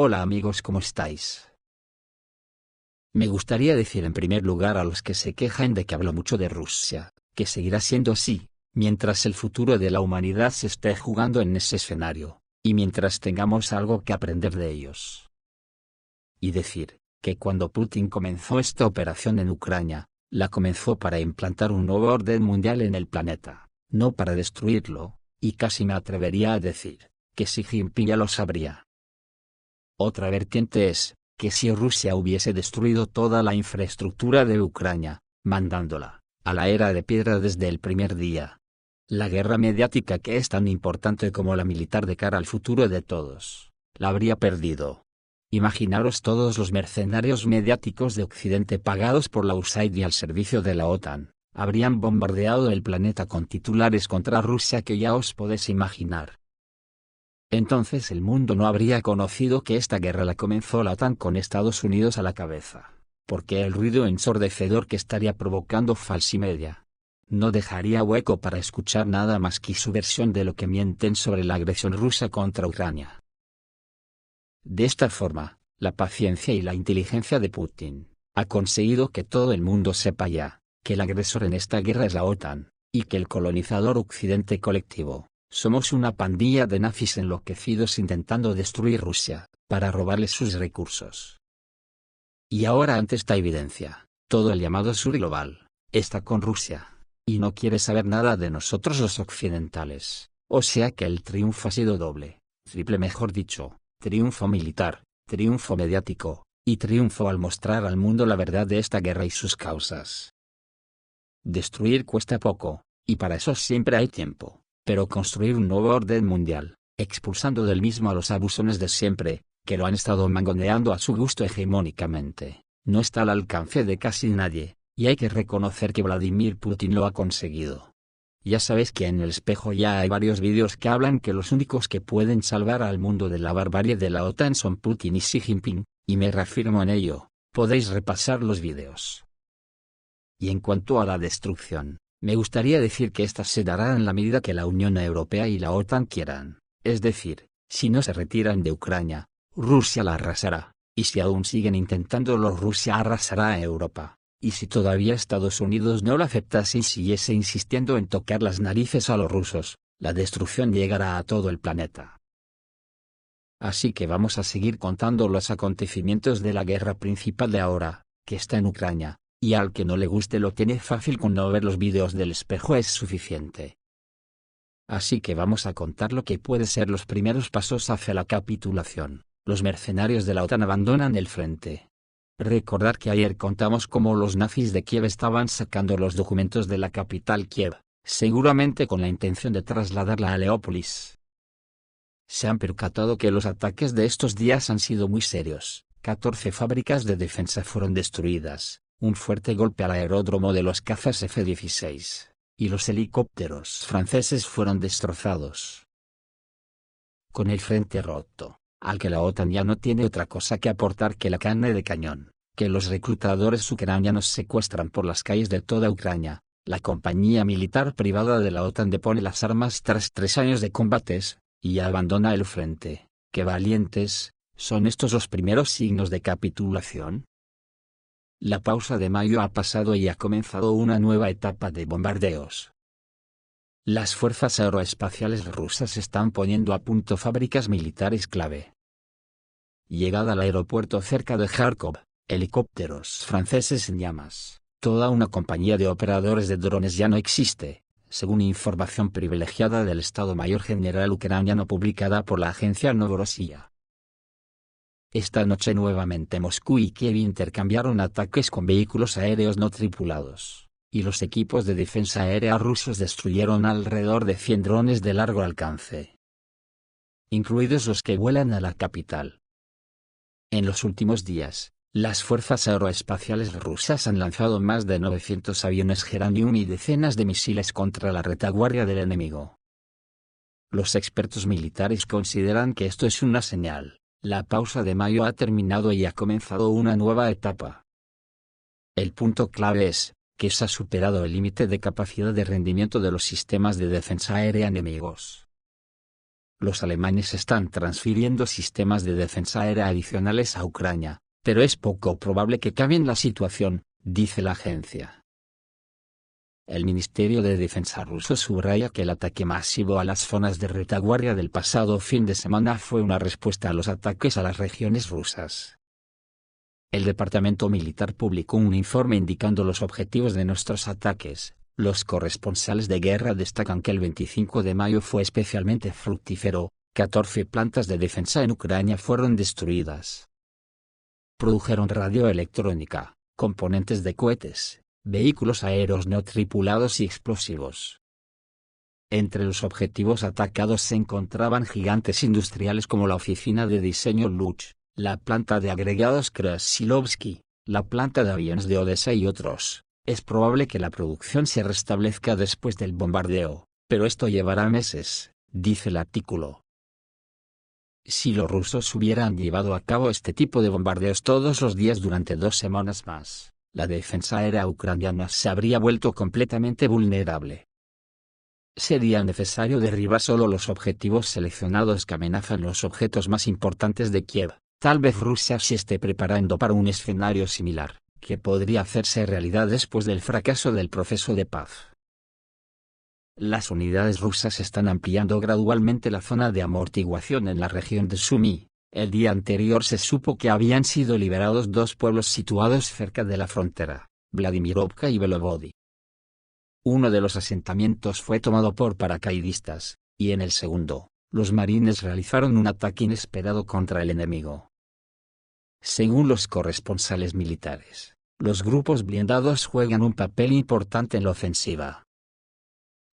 Hola amigos, ¿cómo estáis? Me gustaría decir en primer lugar a los que se quejan de que hablo mucho de Rusia, que seguirá siendo así, mientras el futuro de la humanidad se esté jugando en ese escenario, y mientras tengamos algo que aprender de ellos. Y decir, que cuando Putin comenzó esta operación en Ucrania, la comenzó para implantar un nuevo orden mundial en el planeta, no para destruirlo, y casi me atrevería a decir, que Xi Jinping ya lo sabría. Otra vertiente es, que si Rusia hubiese destruido toda la infraestructura de Ucrania, mandándola a la era de piedra desde el primer día, la guerra mediática, que es tan importante como la militar de cara al futuro de todos, la habría perdido. Imaginaros todos los mercenarios mediáticos de Occidente pagados por la USAID y al servicio de la OTAN, habrían bombardeado el planeta con titulares contra Rusia que ya os podéis imaginar. Entonces el mundo no habría conocido que esta guerra la comenzó la OTAN con Estados Unidos a la cabeza, porque el ruido ensordecedor que estaría provocando Falsimedia no dejaría hueco para escuchar nada más que su versión de lo que mienten sobre la agresión rusa contra Ucrania. De esta forma, la paciencia y la inteligencia de Putin ha conseguido que todo el mundo sepa ya que el agresor en esta guerra es la OTAN, y que el colonizador occidente colectivo somos una pandilla de nazis enloquecidos intentando destruir Rusia, para robarles sus recursos. Y ahora, ante esta evidencia, todo el llamado sur global está con Rusia, y no quiere saber nada de nosotros los occidentales, o sea que el triunfo ha sido doble, triple mejor dicho, triunfo militar, triunfo mediático, y triunfo al mostrar al mundo la verdad de esta guerra y sus causas. Destruir cuesta poco, y para eso siempre hay tiempo. Pero construir un nuevo orden mundial, expulsando del mismo a los abusones de siempre, que lo han estado mangoneando a su gusto hegemónicamente, no está al alcance de casi nadie, y hay que reconocer que Vladimir Putin lo ha conseguido. Ya sabéis que en el espejo ya hay varios vídeos que hablan que los únicos que pueden salvar al mundo de la barbarie de la OTAN son Putin y Xi Jinping, y me reafirmo en ello, podéis repasar los vídeos. Y en cuanto a la destrucción, me gustaría decir que esta se dará en la medida que la Unión Europea y la OTAN quieran, es decir, si no se retiran de Ucrania, Rusia la arrasará, y si aún siguen intentándolo, Rusia arrasará a Europa, y si todavía Estados Unidos no lo aceptase y siguiese insistiendo en tocar las narices a los rusos, la destrucción llegará a todo el planeta. Así que vamos a seguir contando los acontecimientos de la guerra principal de ahora, que está en Ucrania. Y al que no le guste lo tiene fácil, con no ver los vídeos del espejo es suficiente. Así que vamos a contar lo que puede ser los primeros pasos hacia la capitulación. Los mercenarios de la OTAN abandonan el frente. Recordad que ayer contamos cómo los nazis de Kiev estaban sacando los documentos de la capital Kiev, seguramente con la intención de trasladarla a Leópolis. Se han percatado que los ataques de estos días han sido muy serios. 14 fábricas de defensa fueron destruidas. Un fuerte golpe al aeródromo de los cazas F-16, y los helicópteros franceses fueron destrozados. Con el frente roto, al que la OTAN ya no tiene otra cosa que aportar que la carne de cañón, que los reclutadores ucranianos secuestran por las calles de toda Ucrania, la compañía militar privada de la OTAN depone las armas tras 3 años de combates, y abandona el frente. ¡Qué valientes! ¿Son estos los primeros signos de capitulación? La pausa de mayo ha pasado y ha comenzado una nueva etapa de bombardeos. Las fuerzas aeroespaciales rusas están poniendo a punto fábricas militares clave. Llegada al aeropuerto cerca de Kharkov, helicópteros franceses en llamas, toda una compañía de operadores de drones ya no existe, según información privilegiada del Estado Mayor General ucraniano publicada por la agencia Novorossiya. Esta noche nuevamente Moscú y Kiev intercambiaron ataques con vehículos aéreos no tripulados, y los equipos de defensa aérea rusos destruyeron alrededor de 100 drones de largo alcance, incluidos los que vuelan a la capital. En los últimos días, las fuerzas aeroespaciales rusas han lanzado más de 900 aviones Geranium y decenas de misiles contra la retaguardia del enemigo. Los expertos militares consideran que esto es una señal. La pausa de mayo ha terminado y ha comenzado una nueva etapa. El punto clave es, que se ha superado el límite de capacidad de rendimiento de los sistemas de defensa aérea enemigos. Los alemanes están transfiriendo sistemas de defensa aérea adicionales a Ucrania, pero es poco probable que cambien la situación, dice la agencia. El Ministerio de Defensa ruso subraya que el ataque masivo a las zonas de retaguardia del pasado fin de semana fue una respuesta a los ataques a las regiones rusas. El Departamento Militar publicó un informe indicando los objetivos de nuestros ataques. Los corresponsales de guerra destacan que el 25 de mayo fue especialmente fructífero, 14 plantas de defensa en Ucrania fueron destruidas. Produjeron radioelectrónica, componentes de cohetes, vehículos aéreos no tripulados y explosivos. Entre los objetivos atacados se encontraban gigantes industriales como la oficina de diseño Luch, la planta de agregados Krasilovsky, la planta de aviones de Odessa y otros. Es probable que la producción se restablezca después del bombardeo, pero esto llevará meses, dice el artículo. Si los rusos hubieran llevado a cabo este tipo de bombardeos todos los días durante 2 semanas más, la defensa aérea ucraniana se habría vuelto completamente vulnerable. Sería necesario derribar solo los objetivos seleccionados que amenazan los objetos más importantes de Kiev. Tal vez Rusia se esté preparando para un escenario similar, que podría hacerse realidad después del fracaso del proceso de paz. Las unidades rusas están ampliando gradualmente la zona de amortiguación en la región de Sumy. El día anterior se supo que habían sido liberados 2 pueblos situados cerca de la frontera, Vladimirovka y Belovody. Uno de los asentamientos fue tomado por paracaidistas, y en el segundo, los marines realizaron un ataque inesperado contra el enemigo. Según los corresponsales militares, los grupos blindados juegan un papel importante en la ofensiva.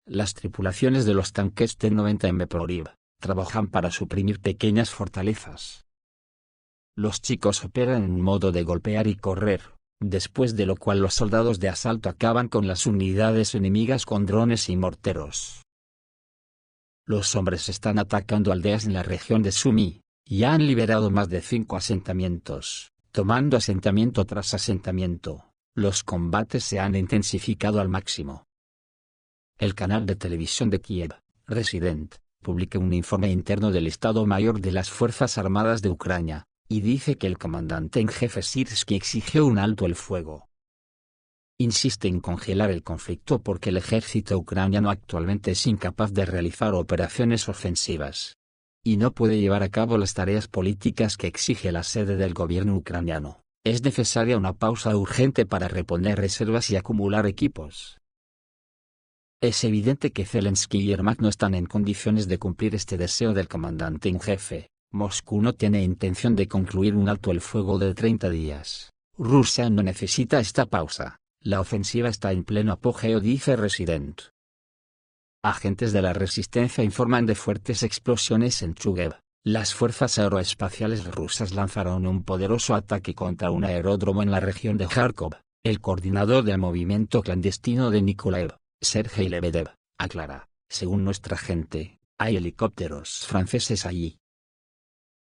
Las tripulaciones de los tanques T-90 en Mykolaiv trabajan para suprimir pequeñas fortalezas. Los chicos operan en modo de golpear y correr, después de lo cual los soldados de asalto acaban con las unidades enemigas con drones y morteros. Los hombres están atacando aldeas en la región de Sumy, y han liberado más de 5 asentamientos, tomando asentamiento tras asentamiento. Los combates se han intensificado al máximo. El canal de televisión de Kiev, Resident, publica un informe interno del Estado Mayor de las Fuerzas Armadas de Ucrania, y dice que el comandante en jefe Syrskyi exigió un alto el fuego. Insiste en congelar el conflicto porque el ejército ucraniano actualmente es incapaz de realizar operaciones ofensivas y no puede llevar a cabo las tareas políticas que exige la sede del gobierno ucraniano. Es necesaria una pausa urgente para reponer reservas y acumular equipos. Es evidente que Zelensky y Yermak no están en condiciones de cumplir este deseo del comandante en jefe. Moscú no tiene intención de concluir un alto el fuego de 30 días. Rusia no necesita esta pausa. La ofensiva está en pleno apogeo, dice Resident. Agentes de la resistencia informan de fuertes explosiones en Chuguev. Las fuerzas aeroespaciales rusas lanzaron un poderoso ataque contra un aeródromo en la región de Kharkov. El coordinador del movimiento clandestino de Mykolaiv, Sergei Lebedev, aclara: según nuestra gente, hay helicópteros franceses allí.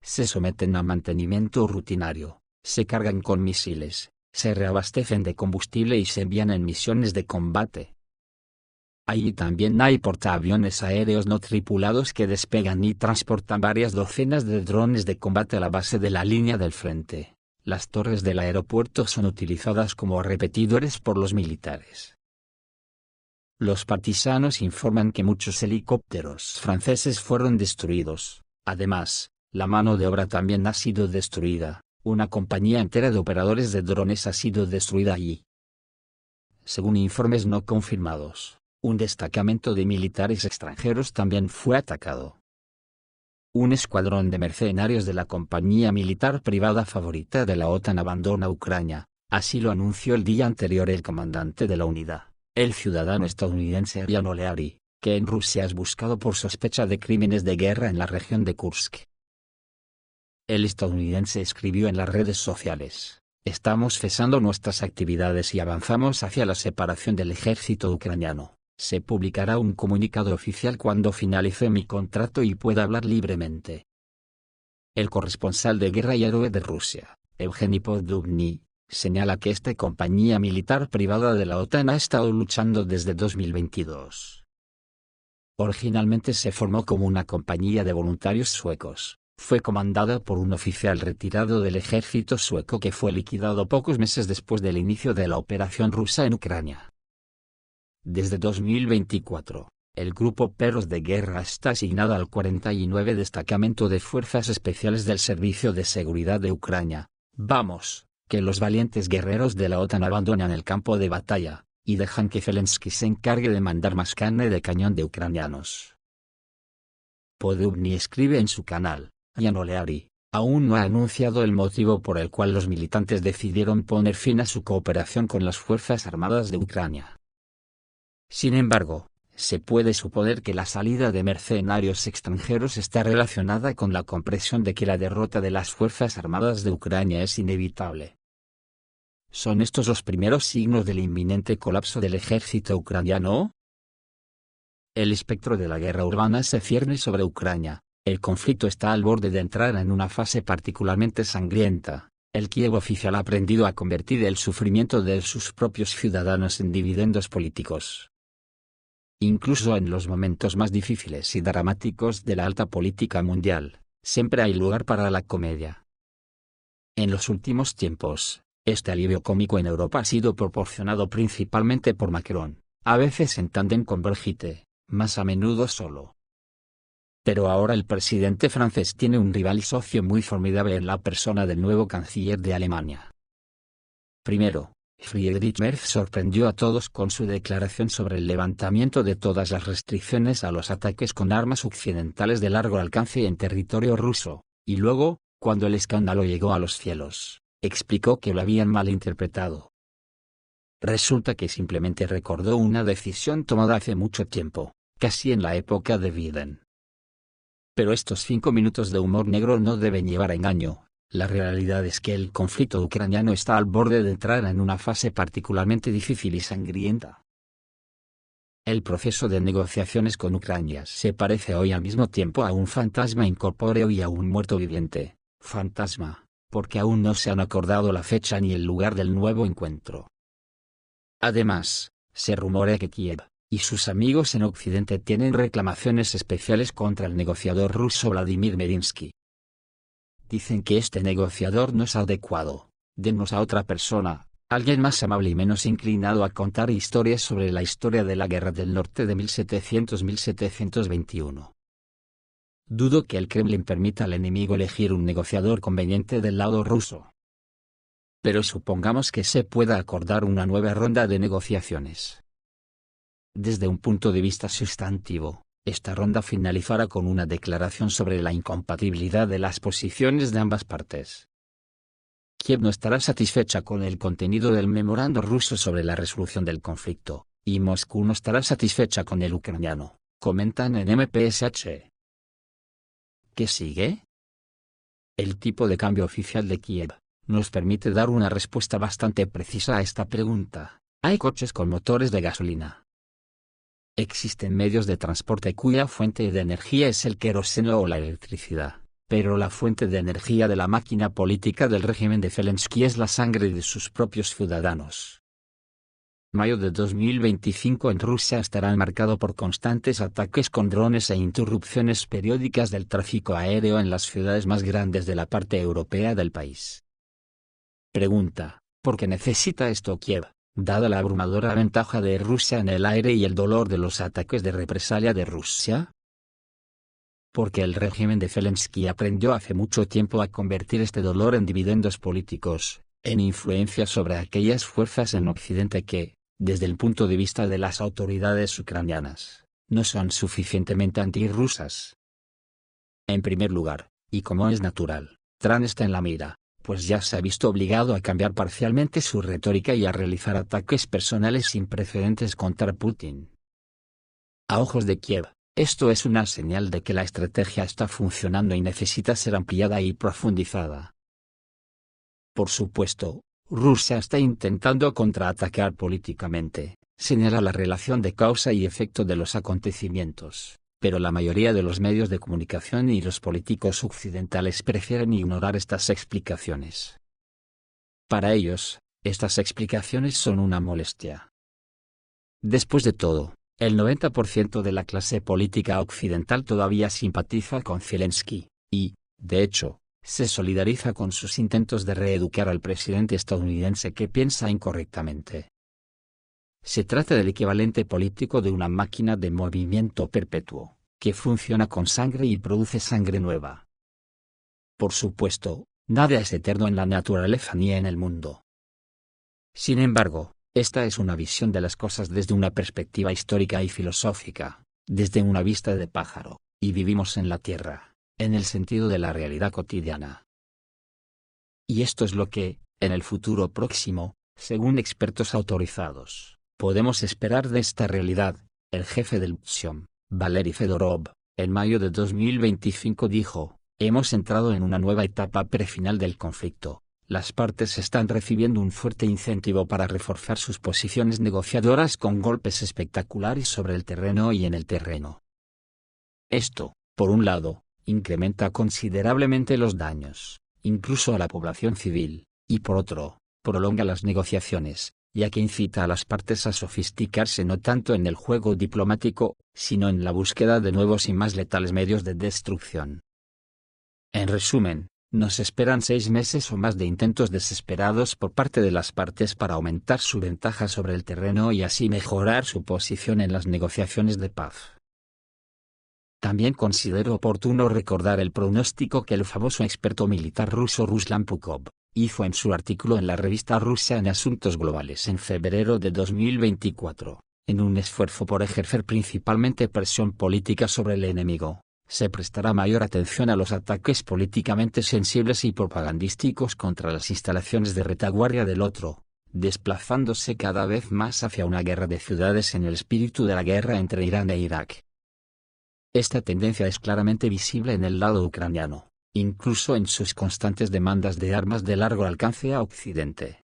Se someten a mantenimiento rutinario, se cargan con misiles, se reabastecen de combustible y se envían en misiones de combate. Allí también hay portaaviones aéreos no tripulados que despegan y transportan varias docenas de drones de combate a la base de la línea del frente. Las torres del aeropuerto son utilizadas como repetidores por los militares. Los partisanos informan que muchos helicópteros franceses fueron destruidos. Además, la mano de obra también ha sido destruida. Una compañía entera de operadores de drones ha sido destruida allí. Según informes no confirmados, un destacamento de militares extranjeros también fue atacado. Un escuadrón de mercenarios de la compañía militar privada favorita de la OTAN abandona Ucrania, así lo anunció el día anterior el comandante de la unidad, el ciudadano estadounidense Ryan O'Leary, que en Rusia es buscado por sospecha de crímenes de guerra en la región de Kursk. El estadounidense escribió en las redes sociales: estamos cesando nuestras actividades y avanzamos hacia la separación del ejército ucraniano. Se publicará un comunicado oficial cuando finalice mi contrato y pueda hablar libremente. El corresponsal de guerra y héroe de Rusia, Evgeny Podubny, señala que esta compañía militar privada de la OTAN ha estado luchando desde 2022. originalmente se formó como una compañía de voluntarios suecos. Fue comandada por un oficial retirado del ejército sueco que fue liquidado pocos meses después del inicio de la operación rusa en Ucrania. Desde 2024, el grupo Perros de Guerra está asignado al 49 Destacamento de Fuerzas Especiales del Servicio de Seguridad de Ucrania. Vamos, que los valientes guerreros de la OTAN abandonan el campo de batalla, y dejan que Zelensky se encargue de mandar más carne de cañón de ucranianos. Podobny escribe en su canal, Jan Oleari, aún no ha anunciado el motivo por el cual los militantes decidieron poner fin a su cooperación con las Fuerzas Armadas de Ucrania. Sin embargo, se puede suponer que la salida de mercenarios extranjeros está relacionada con la comprensión de que la derrota de las Fuerzas Armadas de Ucrania es inevitable. ¿Son estos los primeros signos del inminente colapso del ejército ucraniano? El espectro de la guerra urbana se cierne sobre Ucrania. El conflicto está al borde de entrar en una fase particularmente sangrienta. El Kiev oficial ha aprendido a convertir el sufrimiento de sus propios ciudadanos en dividendos políticos. Incluso en los momentos más difíciles y dramáticos de la alta política mundial, siempre hay lugar para la comedia. En los últimos tiempos, este alivio cómico en Europa ha sido proporcionado principalmente por Macron, a veces en tándem con Brigitte, más a menudo solo. Pero ahora el presidente francés tiene un rival y socio muy formidable en la persona del nuevo canciller de Alemania. Primero, Friedrich Merz sorprendió a todos con su declaración sobre el levantamiento de todas las restricciones a los ataques con armas occidentales de largo alcance en territorio ruso, y luego, cuando el escándalo llegó a los cielos, explicó que lo habían malinterpretado. Resulta que simplemente recordó una decisión tomada hace mucho tiempo, casi en la época de Biden. Pero estos 5 minutos de humor negro no deben llevar a engaño. La realidad es que el conflicto ucraniano está al borde de entrar en una fase particularmente difícil y sangrienta. El proceso de negociaciones con Ucrania se parece hoy al mismo tiempo a un fantasma incorpóreo y a un muerto viviente. Fantasma, porque aún no se han acordado la fecha ni el lugar del nuevo encuentro. Además, se rumorea que Kiev y sus amigos en Occidente tienen reclamaciones especiales contra el negociador ruso Vladimir Medinsky. Dicen que este negociador no es adecuado, denos a otra persona, alguien más amable y menos inclinado a contar historias sobre la historia de la Guerra del Norte de 1700-1721. Dudo que el Kremlin permita al enemigo elegir un negociador conveniente del lado ruso. Pero supongamos que se pueda acordar una nueva ronda de negociaciones. Desde un punto de vista sustantivo, esta ronda finalizará con una declaración sobre la incompatibilidad de las posiciones de ambas partes. Kiev no estará satisfecha con el contenido del memorando ruso sobre la resolución del conflicto, y Moscú no estará satisfecha con el ucraniano, comentan en MPSH. ¿Qué sigue? El tipo de cambio oficial de Kiev nos permite dar una respuesta bastante precisa a esta pregunta. Hay coches con motores de gasolina. Existen medios de transporte cuya fuente de energía es el queroseno o la electricidad, pero la fuente de energía de la máquina política del régimen de Zelensky es la sangre de sus propios ciudadanos. Mayo de 2025 en Rusia estará marcado por constantes ataques con drones e interrupciones periódicas del tráfico aéreo en las ciudades más grandes de la parte europea del país. Pregunta: ¿por qué necesita esto Kiev, dada la abrumadora ventaja de Rusia en el aire y el dolor de los ataques de represalia de Rusia? Porque el régimen de Zelensky aprendió hace mucho tiempo a convertir este dolor en dividendos políticos, en influencia sobre aquellas fuerzas en Occidente que, desde el punto de vista de las autoridades ucranianas, no son suficientemente antirrusas. En primer lugar, y como es natural, Trump está en la mira, pues ya se ha visto obligado a cambiar parcialmente su retórica y a realizar ataques personales sin precedentes contra Putin. A ojos de Kiev, esto es una señal de que la estrategia está funcionando y necesita ser ampliada y profundizada. Por supuesto, Rusia está intentando contraatacar políticamente, señala la relación de causa y efecto de los acontecimientos, pero la mayoría de los medios de comunicación y los políticos occidentales prefieren ignorar estas explicaciones. Para ellos, estas explicaciones son una molestia. Después de todo, el 90% de la clase política occidental todavía simpatiza con Zelensky, y, de hecho, se solidariza con sus intentos de reeducar al presidente estadounidense que piensa incorrectamente. Se trata del equivalente político de una máquina de movimiento perpetuo, que funciona con sangre y produce sangre nueva. Por supuesto, nada es eterno en la naturaleza ni en el mundo. Sin embargo, esta es una visión de las cosas desde una perspectiva histórica y filosófica, desde una vista de pájaro, y vivimos en la Tierra, en el sentido de la realidad cotidiana. Y esto es lo que, en el futuro próximo, según expertos autorizados, podemos esperar de esta realidad. El jefe del PSOM, Valery Fedorov, en mayo de 2025 dijo: hemos entrado en una nueva etapa prefinal del conflicto. Las partes están recibiendo un fuerte incentivo para reforzar sus posiciones negociadoras con golpes espectaculares sobre el terreno y en el terreno. Esto, por un lado, incrementa considerablemente los daños, incluso a la población civil, y por otro, prolonga las negociaciones, ya que incita a las partes a sofisticarse no tanto en el juego diplomático, sino en la búsqueda de nuevos y más letales medios de destrucción. En resumen, nos esperan 6 meses o más de intentos desesperados por parte de las partes para aumentar su ventaja sobre el terreno y así mejorar su posición en las negociaciones de paz. También considero oportuno recordar el pronóstico que el famoso experto militar ruso Ruslan Pukov hizo en su artículo en la revista Rusia en Asuntos Globales en febrero de 2024, en un esfuerzo por ejercer principalmente presión política sobre el enemigo. Se prestará mayor atención a los ataques políticamente sensibles y propagandísticos contra las instalaciones de retaguardia del otro, desplazándose cada vez más hacia una guerra de ciudades en el espíritu de la guerra entre Irán e Irak. Esta tendencia es claramente visible en el lado ucraniano, incluso en sus constantes demandas de armas de largo alcance a Occidente.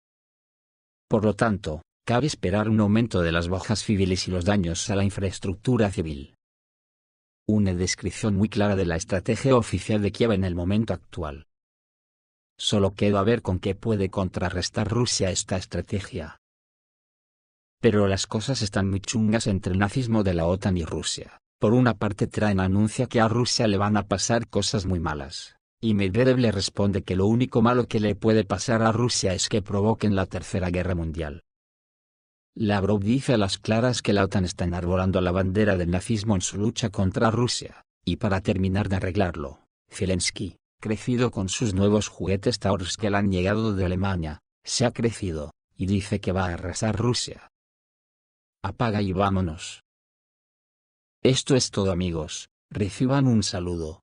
Por lo tanto, cabe esperar un aumento de las bajas civiles y los daños a la infraestructura civil. Una descripción muy clara de la estrategia oficial de Kiev en el momento actual. Solo queda ver con qué puede contrarrestar Rusia esta estrategia. Pero las cosas están muy chungas entre el nazismo de la OTAN y Rusia. Por una parte Trump anuncia que a Rusia le van a pasar cosas muy malas, y Medvedev le responde que lo único malo que le puede pasar a Rusia es que provoquen la Tercera Guerra Mundial. Lavrov dice a las claras que la OTAN está enarbolando la bandera del nazismo en su lucha contra Rusia, y para terminar de arreglarlo, Zelensky, crecido con sus nuevos juguetes Taurus que le han llegado de Alemania, se ha crecido, y dice que va a arrasar Rusia. Apaga y vámonos. Esto es todo amigos, reciban un saludo.